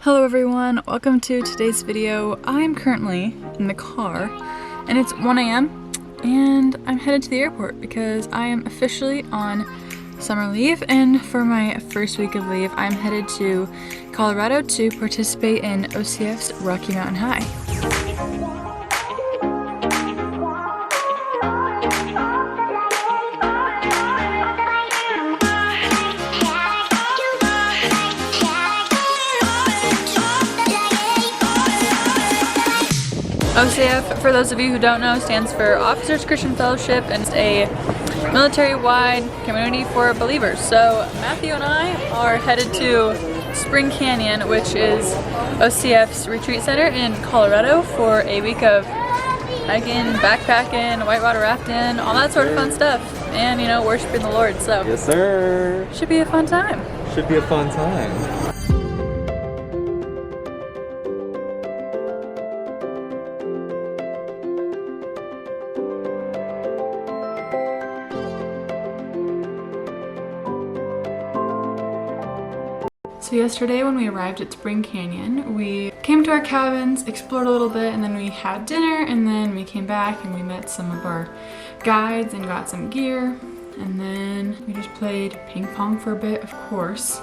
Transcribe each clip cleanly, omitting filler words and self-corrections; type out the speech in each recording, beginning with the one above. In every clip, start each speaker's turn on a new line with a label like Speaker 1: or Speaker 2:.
Speaker 1: Hello everyone, welcome to today's video. I'm currently in the car and it's 1 a.m. and I'm headed to the airport because I am officially on summer leave, and for my first week of leave I'm headed to Colorado to participate in OCF's Rocky Mountain High. OCF, for those of you who don't know, stands for Officers Christian Fellowship, and it's a military-wide community for believers. So Matthew and I are headed to Spring Canyon, which is OCF's retreat center in Colorado, for a week of hiking, backpacking, whitewater rafting, all that sort of fun stuff, and, you know, worshiping the Lord. So
Speaker 2: yes, sir.
Speaker 1: Should be a fun time.
Speaker 2: Should be a fun time.
Speaker 1: So yesterday when we arrived at Spring Canyon, we came to our cabins, explored a little bit, and then we had dinner, and then we came back and we met some of our guides and got some gear, and then we just played ping pong for a bit, of course,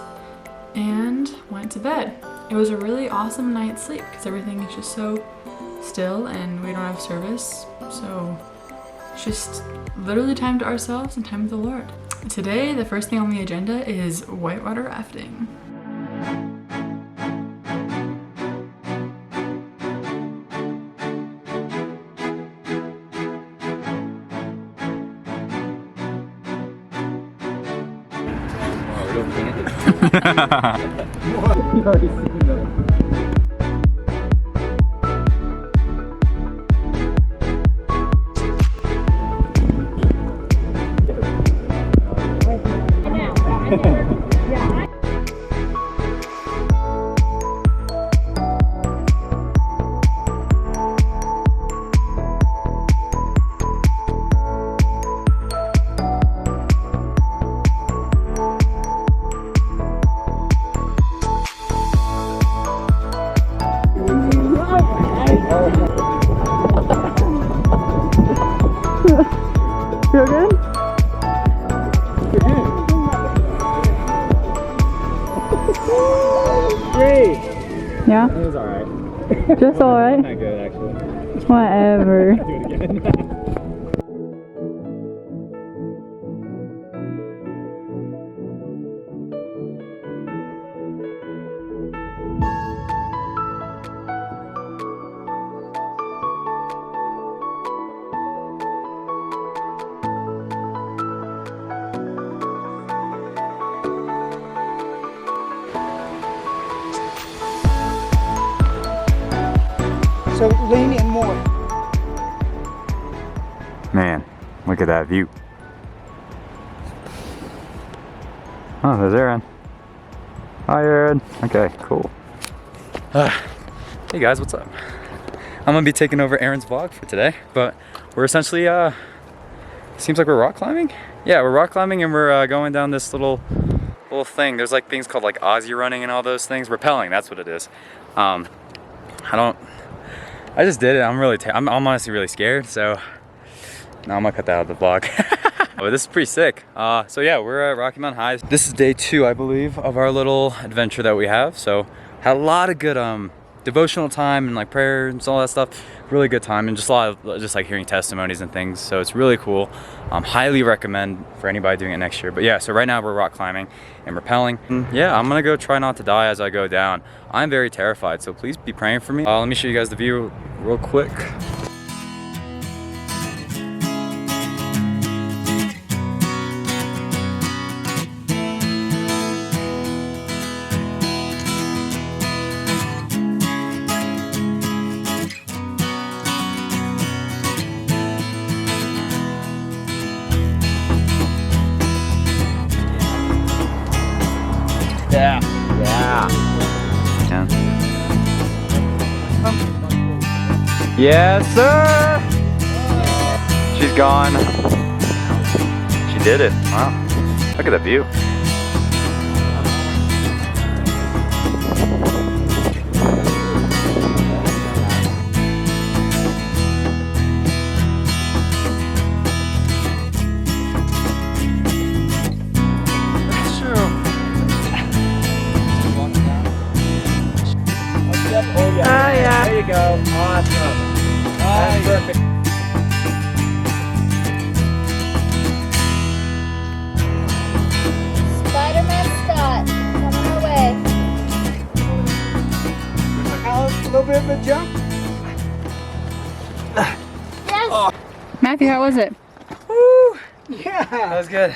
Speaker 1: and went to bed. It was a really awesome night's sleep because everything is just so still and we don't have service, so it's just literally time to ourselves and time with the Lord. Today, the first thing on the agenda is whitewater rafting.
Speaker 2: You've already seen them.
Speaker 1: Feel good?
Speaker 2: Great!
Speaker 1: Yeah?
Speaker 2: It was alright.
Speaker 1: Just alright?
Speaker 2: Not good, actually.
Speaker 1: Whatever.
Speaker 2: Do it again.
Speaker 3: So lean in more.
Speaker 4: Man, look at that view. Oh, there's Aaron. Hi, Aaron. Okay, cool.
Speaker 2: Hey guys, what's up? I'm gonna be taking over Aaron's vlog for today, but we're essentially, seems like we're rock climbing? Yeah, we're rock climbing and we're going down this little thing. There's like things called like Aussie running and all those things. Rappelling, that's what it is. I just did it. I'm honestly really scared, so now I'm gonna cut that out of the vlog. But this is pretty sick. So yeah, we're at Rocky Mountain High. This is day 2, I believe, of our little adventure that we have. So had a lot of good devotional time and like prayer and all that stuff. Really good time, and just a lot of just like hearing testimonies and things. So it's really cool. Highly recommend for anybody doing it next year. But yeah, so right now we're rock climbing and rappelling. Yeah, I'm gonna go try not to die as I go down. I'm very terrified, so please be praying for me. Let me show you guys the view real quick. Yeah.
Speaker 4: Yes, sir! She's gone. She did it. Wow. Look at the view.
Speaker 5: Yep. Oh yeah.
Speaker 1: Oh, yeah.
Speaker 5: There you go. Awesome. That's perfect.
Speaker 6: Spider-Man Scott, coming our way.
Speaker 3: A little bit of a jump.
Speaker 6: Yes!
Speaker 1: Matthew, how was it?
Speaker 3: Yeah.
Speaker 2: That was good.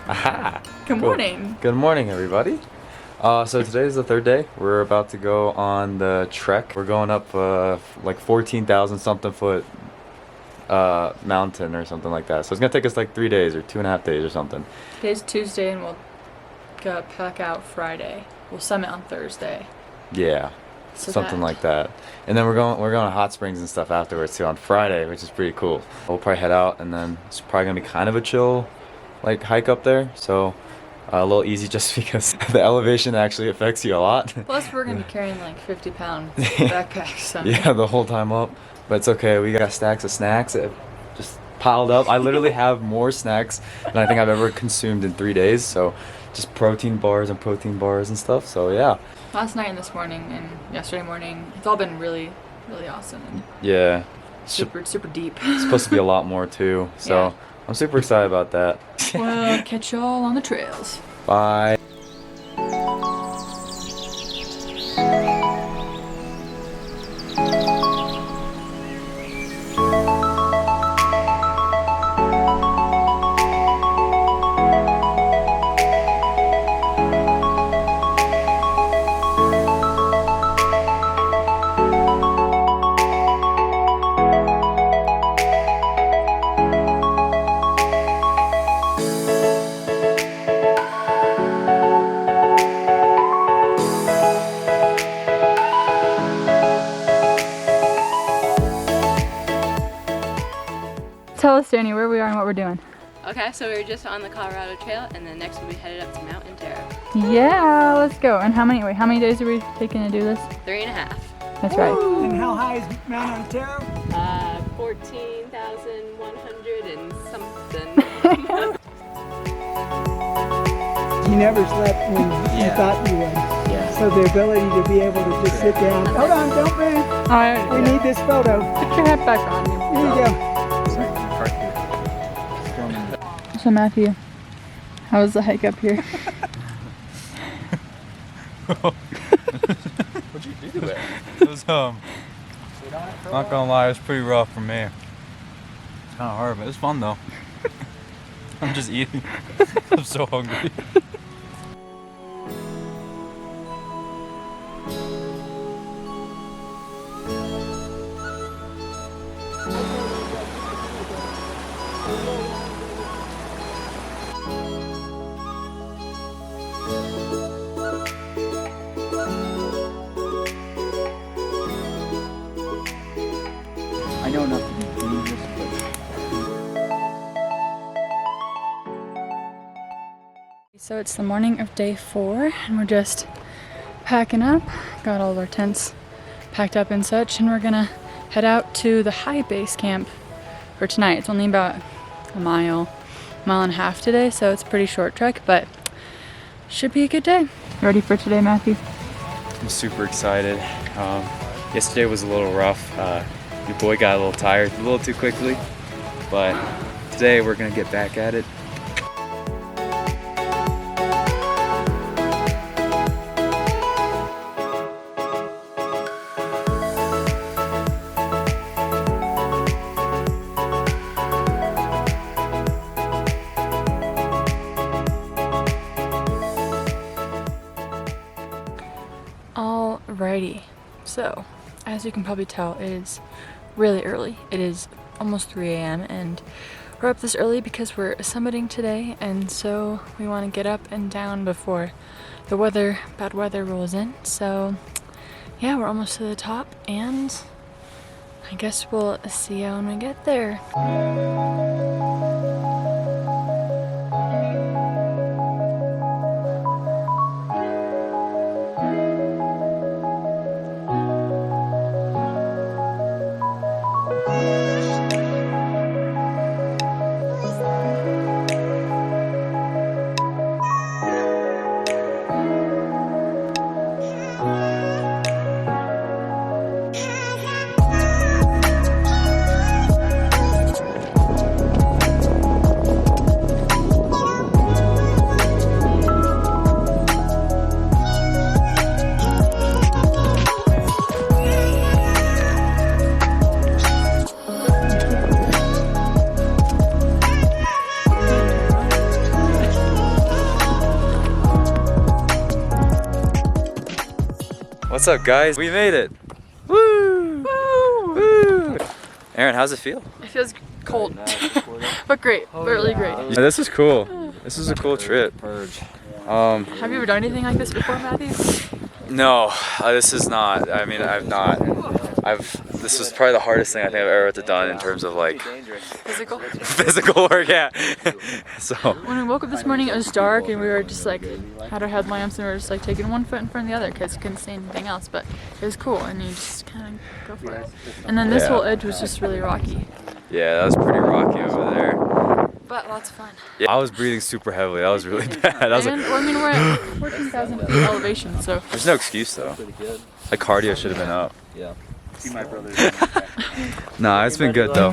Speaker 2: Aha.
Speaker 1: Good morning.
Speaker 2: Good morning, everybody. So today is the third day. We're about to go on the trek. We're going up like 14,000 something foot mountain or something like that. So it's gonna take us like 3 days or 2.5 days or something.
Speaker 1: Today's Tuesday and we'll go pack out Friday. We'll summit on Thursday.
Speaker 2: Yeah,
Speaker 1: So
Speaker 2: something
Speaker 1: that-
Speaker 2: like that. And then we're going to hot springs and stuff afterwards too on Friday, which is pretty cool. We'll probably head out and then it's probably gonna be kind of a chill like hike up there. So a little easy just because the elevation actually affects you a lot.
Speaker 1: Plus, we're gonna be carrying like 50-pound backpacks. So.
Speaker 2: Yeah, the whole time up. But it's okay. We got stacks of snacks that have just piled up. I literally have more snacks than I think I've ever consumed in 3 days. So just protein bars and stuff. So yeah.
Speaker 1: Last night and this morning and yesterday morning, it's all been really, really awesome and
Speaker 2: Yeah.
Speaker 1: super deep.
Speaker 2: It's supposed to be a lot more too. So
Speaker 1: Yeah.
Speaker 2: I'm super excited about that.
Speaker 1: Well, catch y'all on the trails.
Speaker 2: Bye.
Speaker 1: Tell us, Danny, where we are and what we're doing.
Speaker 7: Okay, so we were just on the Colorado Trail, and then next we'll be headed up to Mountain Terror.
Speaker 1: Yeah, let's go. And how many days are we taking to do this?
Speaker 7: 3.5.
Speaker 1: That's right.
Speaker 3: And how high is Mount Ontario?
Speaker 7: 14,100 and something.
Speaker 3: You never slept when you thought you would.
Speaker 1: Yeah.
Speaker 3: So the ability to be able to just sit down. Hold on, don't move.
Speaker 1: Alright.
Speaker 3: We need this photo.
Speaker 1: Put your head back on.
Speaker 3: Here you go.
Speaker 1: So Matthew, how was the hike up here?
Speaker 2: What'd you do there? It was not gonna lie, it was pretty rough for me. It's kind of hard, but it was fun though. I'm just eating. I'm so hungry.
Speaker 3: I know enough to be dangerous,
Speaker 1: So it's the morning of day 4 and we're just packing up. Got all of our tents packed up and such, and we're gonna head out to the high base camp for tonight. It's only about a mile and a half today, so it's a pretty short trek, but should be a good day. Ready for today, Matthew?
Speaker 2: I'm super excited. Yesterday was a little rough. Your boy got a little tired a little too quickly, but today we're gonna get back at it.
Speaker 1: Alrighty, so as you can probably tell, it is really early. It is almost 3 a.m. and We're up this early because we're summiting today, and so we want to get up and down before the bad weather rolls in. So yeah, we're almost to the top, and I guess we'll see you when we get there.
Speaker 2: What's up, guys? We made it! Woo! Woo! Woo! Aaron, how's it feel?
Speaker 1: It feels cold, but great, really great.
Speaker 2: Yeah, this is cool. This is a cool trip.
Speaker 1: Have you ever done anything like this before, Matthew?
Speaker 2: No, this is not. I mean, I've not. This was probably the hardest thing I think I've ever done in terms of like physical work. Yeah. So
Speaker 1: when we woke up this morning, it was dark, and we were just like had our headlamps, and we were just like taking one foot in front of the other because you couldn't see anything else. But it was cool, and you just kind of go for it. And then this whole edge was just really rocky.
Speaker 2: Yeah, that was pretty rocky over there.
Speaker 1: But lots of fun.
Speaker 2: Yeah, I was breathing super heavily. That was really bad.
Speaker 1: Well, I mean, we're at 14,000 feet elevation, so
Speaker 2: there's no excuse though. Like cardio should have been up.
Speaker 5: Yeah. See my brother.
Speaker 2: Nah, it's been good though.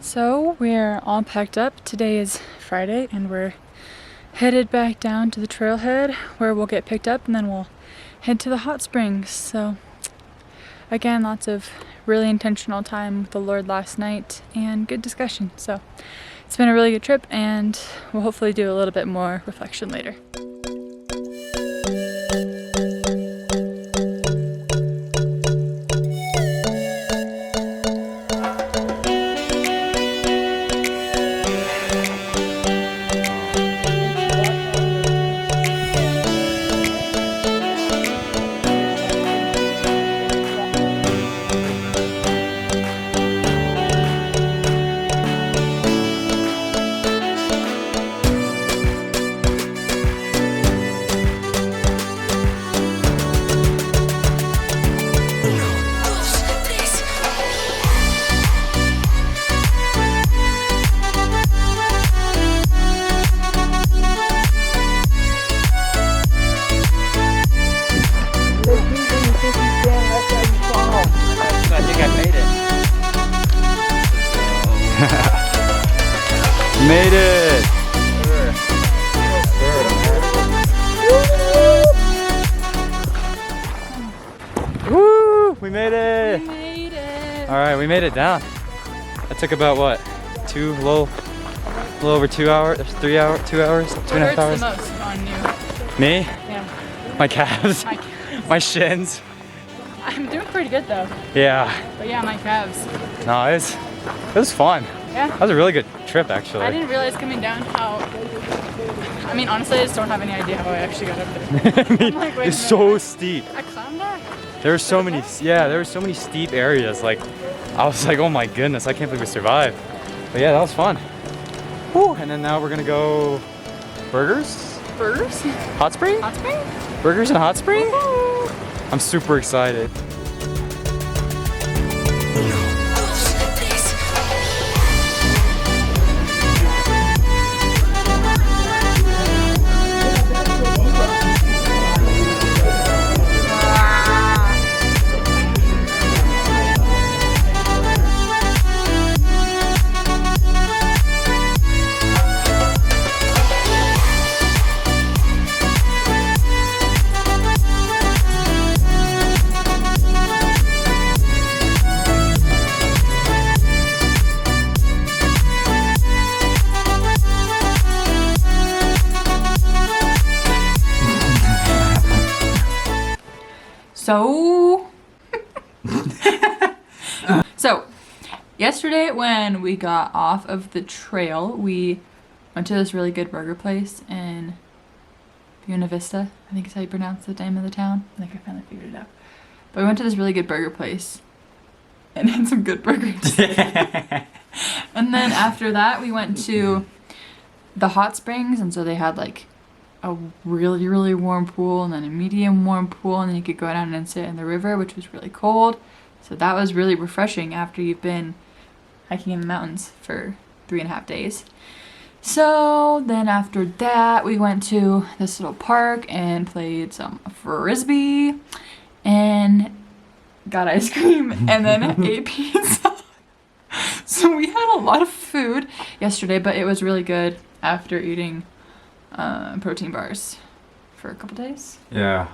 Speaker 1: So we're all packed up. Today is Friday, and we're headed back down to the trailhead where we'll get picked up, and then we'll head to the hot springs. So again, lots of really intentional time with the Lord last night and good discussion. So it's been a really good trip, and we'll hopefully do a little bit more reflection later.
Speaker 2: Made it! Woo! We made it!
Speaker 1: We made it!
Speaker 2: Alright, we made it down. That took about what? 2 little little over 2 hours, 3 hours, 2 hours, 2.5 hours.
Speaker 1: What hurts the most on you?
Speaker 2: Me?
Speaker 1: Yeah.
Speaker 2: My calves.
Speaker 1: My calves.
Speaker 2: My shins.
Speaker 1: I'm doing pretty good though.
Speaker 2: Yeah.
Speaker 1: But yeah, my calves.
Speaker 2: No, it was fun.
Speaker 1: Yeah.
Speaker 2: That was a really good trip, actually.
Speaker 1: I didn't realize coming down how. I mean, honestly, I just don't have any idea how I actually got up there.
Speaker 2: I mean,
Speaker 1: I'm like, wait a
Speaker 2: it's so
Speaker 1: minute.
Speaker 2: steep.
Speaker 1: I climbed that?
Speaker 2: There were so many, yeah, there were so many steep areas. Like, I was like, oh my goodness, I can't believe we survived. But yeah, that was fun. Whew, and then now we're gonna go burgers?
Speaker 1: Burgers?
Speaker 2: Hot spring?
Speaker 1: Hot spring?
Speaker 2: Burgers and hot spring? I'm super excited.
Speaker 1: So, yesterday when we got off of the trail, we went to this really good burger place in Buena Vista. I think is how you pronounce the name of the town. I think I finally figured it out. But we went to this really good burger place and had some good burgers. And then after that, we went to the hot springs, and so they had like a really, really warm pool and then a medium warm pool, and then you could go down and sit in the river, which was really cold. So that was really refreshing after you've been hiking in the mountains for 3.5 days. So then after that, we went to this little park and played some frisbee and got ice cream and then ate pizza. So we had a lot of food yesterday, but it was really good after eating protein bars for a couple days.
Speaker 2: Yeah,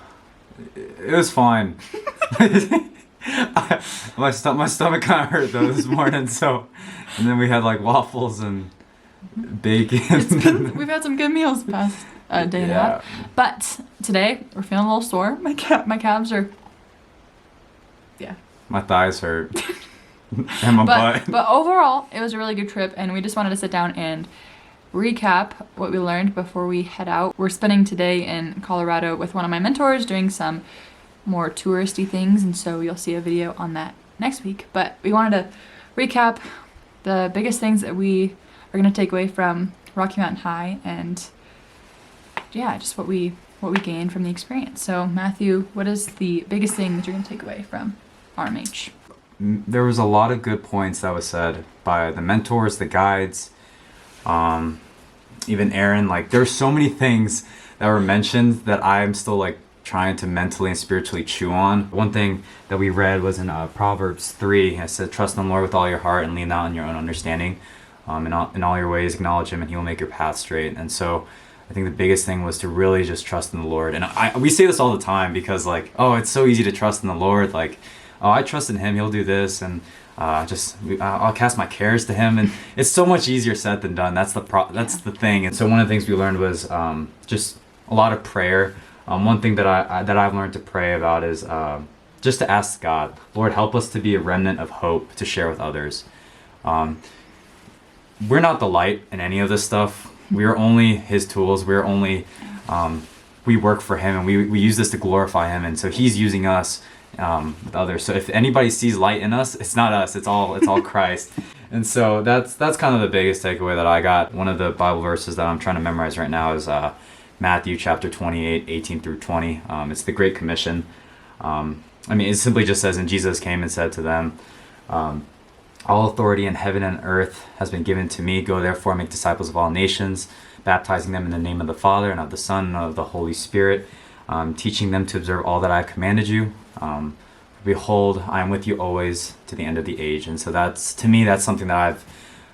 Speaker 2: it was fine. My stomach kind of hurt though this morning, so, and then we had like waffles and bacon.
Speaker 1: We've had some good meals the past day and a half. But today we're feeling a little sore. My calves are, yeah.
Speaker 2: My thighs hurt. And my butt.
Speaker 1: But overall, it was a really good trip, and we just wanted to sit down and recap what we learned before we head out. We're spending today in Colorado with one of my mentors doing some more touristy things, and so you'll see a video on that next week. But we wanted to recap the biggest things that we are going to take away from Rocky Mountain High, and yeah, just what we gained from the experience. So Matthew, what is the biggest thing that you're going to take away from RMH?
Speaker 2: There was a lot of good points that was said by the mentors, the guides, even Aaron. Like, there's so many things that were mentioned that I'm still like trying to mentally and spiritually chew on. One thing that we read was in Proverbs 3. It said, trust in the Lord with all your heart and lean not on your own understanding. In all your ways acknowledge him and he will make your path straight. And so I think the biggest thing was to really just trust in the Lord. And we say this all the time because, like, oh, it's so easy to trust in the Lord. Like, oh, I trust in him, he'll do this, and I'll cast my cares to him. And it's so much easier said than done. That's the thing. And so one of the things we learned was just a lot of prayer. One thing that I've learned to pray about is just to ask God, Lord, help us to be a remnant of hope to share with others. We're not the light in any of this stuff. We are only his tools. We're only, we work for him, and we use this to glorify him. And so he's using us with others. So if anybody sees light in us, it's not us. It's all Christ. And so that's kind of the biggest takeaway that I got. One of the Bible verses that I'm trying to memorize right now is Matthew chapter 28, 18 through 20. It's the Great Commission. It simply just says, and Jesus came and said to them, all authority in heaven and earth has been given to me. Go therefore make disciples of all nations, baptizing them in the name of the Father and of the Son and of the Holy Spirit, teaching them to observe all that I have commanded you. Behold, I am with you always to the end of the age. And so to me, that's something that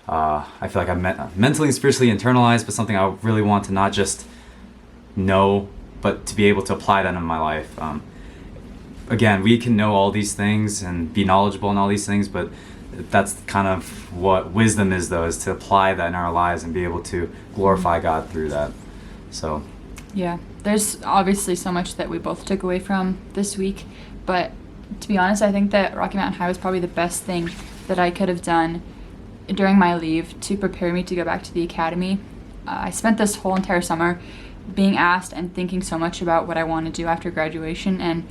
Speaker 2: I feel like I've mentally and spiritually internalized, but something I really want to not just know, but to be able to apply that in my life. Again, we can know all these things and be knowledgeable in all these things, but that's kind of what wisdom is, though, is to apply that in our lives and be able to glorify God through that. So
Speaker 1: Yeah, there's obviously so much that we both took away from this week, but to be honest, I think that Rocky Mountain High was probably the best thing that I could have done during my leave to prepare me to go back to the academy. I spent this whole entire summer being asked and thinking so much about what I want to do after graduation, and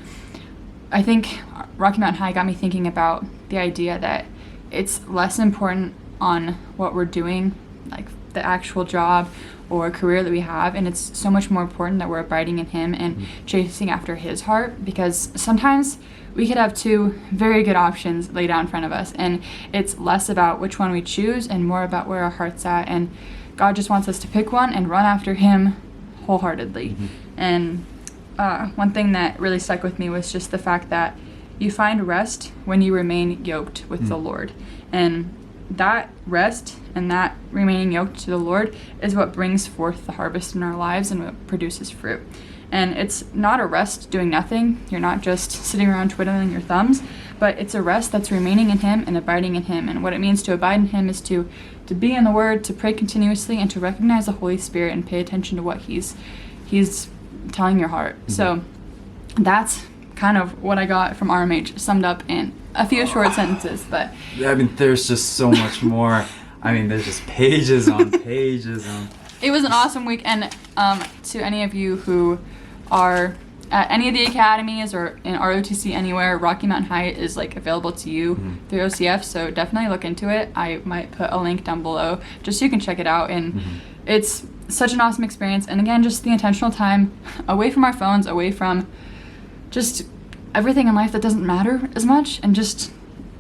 Speaker 1: I think Rocky Mountain High got me thinking about the idea that it's less important on what we're doing, like the actual job or career that we have, and it's so much more important that we're abiding in Him and chasing after His heart, because sometimes we could have two very good options laid out in front of us, and it's less about which one we choose and more about where our heart's at, and God just wants us to pick one and run after Him wholeheartedly. And one thing that really stuck with me was just the fact that you find rest when you remain yoked with the Lord, and that rest and that remaining yoked to the Lord is what brings forth the harvest in our lives and what produces fruit. And it's not a rest doing nothing. You're not just sitting around twiddling your thumbs, but it's a rest that's remaining in Him and abiding in Him. And what it means to abide in Him is to be in the Word, to pray continuously, and to recognize the Holy Spirit and pay attention to what He's telling your heart. So that's kind of what I got from RMH summed up in a few short sentences. But
Speaker 2: I mean, there's just so much more. I mean, there's just pages on pages on.
Speaker 1: It was an awesome week, and to any of you who are at any of the academies or in ROTC anywhere, Rocky Mountain High is like available to you through OCF, so definitely look into it. I might put a link down below just so you can check it out, and it's such an awesome experience. And again, just the intentional time away from our phones, away from just everything in life that doesn't matter as much, and just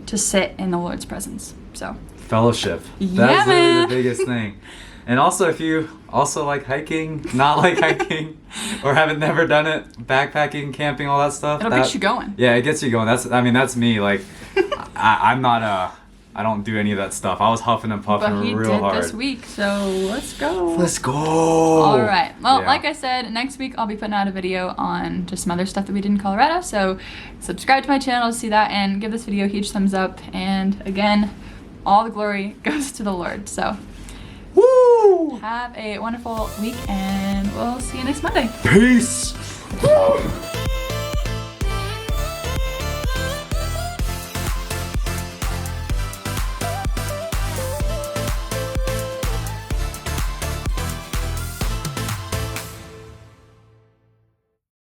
Speaker 1: to sit in the Lord's presence. So
Speaker 2: Fellowship.
Speaker 1: Yeah,
Speaker 2: That's really
Speaker 1: man.
Speaker 2: the biggest thing. And also, if you also like hiking, not like hiking, or haven't never done it, backpacking, camping, all that stuff.
Speaker 1: It'll get you going.
Speaker 2: Yeah, it gets you going. That's me. Like, I'm not I don't do any of that stuff. I was huffing and puffing
Speaker 1: But he
Speaker 2: real
Speaker 1: did
Speaker 2: hard.
Speaker 1: this week, so let's go.
Speaker 2: Let's go.
Speaker 1: All right. Well,
Speaker 2: Yeah.
Speaker 1: like I said, next week I'll be putting out a video on just some other stuff that we did in Colorado. So subscribe to my channel to see that, and give this video a huge thumbs up. And again, all the glory goes to the Lord. So
Speaker 2: Woo!
Speaker 1: have a wonderful week, and we'll see you next Monday.
Speaker 2: Peace.
Speaker 1: Woo!